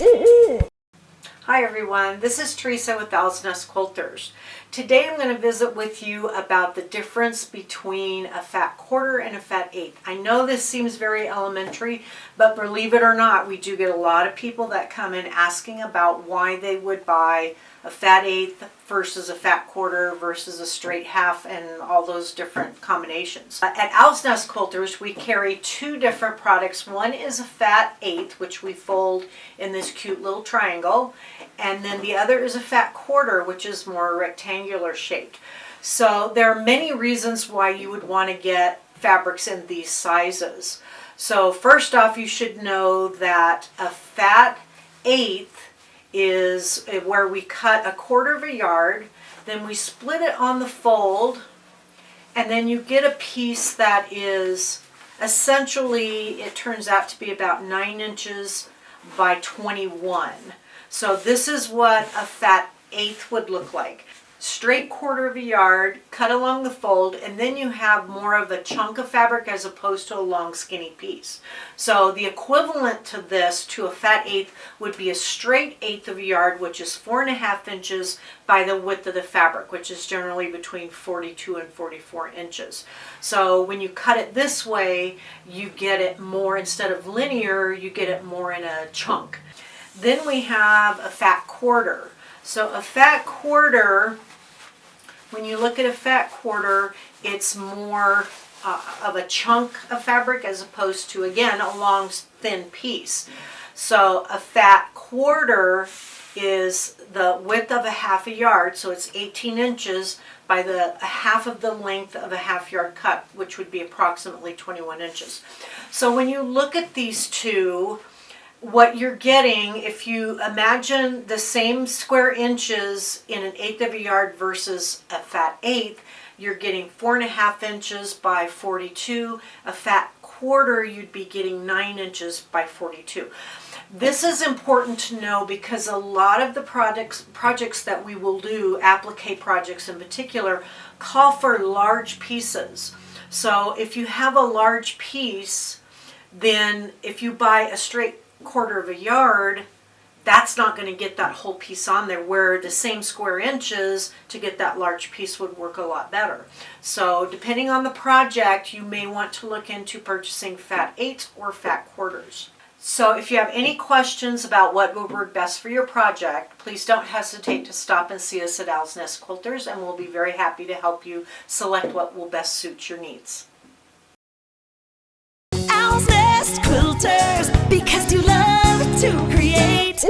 Hi everyone, this is Teresa with Owl's Nest Quilters. Today I'm going to visit with you about the difference between a fat quarter and a fat eighth. I know this seems very elementary, but believe it or not, we do get a lot of people that come in asking about why they would buy a fat eighth versus a fat quarter versus a straight half and all those different combinations. At Owl's Nest Quilters, we carry two different products. One is a fat eighth, which we fold in this cute little triangle, and then the other is a fat quarter, which is more rectangular shaped. So there are many reasons why you would want to get fabrics in these sizes. So first off, you should know that a fat eighth is where we cut 1/4 yard, then we split it on the fold, and then you get a piece that is essentially, it turns out to be about 9 inches by 21. So this is what a fat eighth would look like. Straight 1/4 yard, cut along the fold, and then you have more of a chunk of fabric as opposed to a long skinny piece. So the equivalent to this, to a fat eighth, would be a straight 1/8 of a yard, which is 4.5 inches by the width of the fabric, which is generally between 42 and 44 inches. So when you cut it this way, you get it more, instead of linear, you get it more in a chunk. Then we have a fat quarter. So a fat quarter, when you look at a fat quarter, it's more of a chunk of fabric as opposed to, again, a long thin piece. So a fat quarter is the width of a 1/2 yard, so it's 18 inches by the half of the length of a 1/2 yard cut, which would be approximately 21 inches. So when you look at these two, what you're getting, if you imagine the same square inches in an 1/8 of a yard versus a fat eighth, you're getting 4.5 inches by 42. A fat quarter, you'd be getting 9 inches by 42. This is important to know because a lot of the projects that we will do, applique projects in particular, call for large pieces. So if you have a large piece, then if you buy a straight 1/4 yard, that's not going to get that whole piece on there, where the same square inches to get that large piece would work a lot better. So depending on the project, you may want to look into purchasing fat eighths or fat quarters. So if you have any questions about what would work best for your project, please don't hesitate to stop and see us at Owl's Nest Quilters, and we'll be very happy to help you select what will best suit your needs. Owl's Nest Quilters, because you love to create.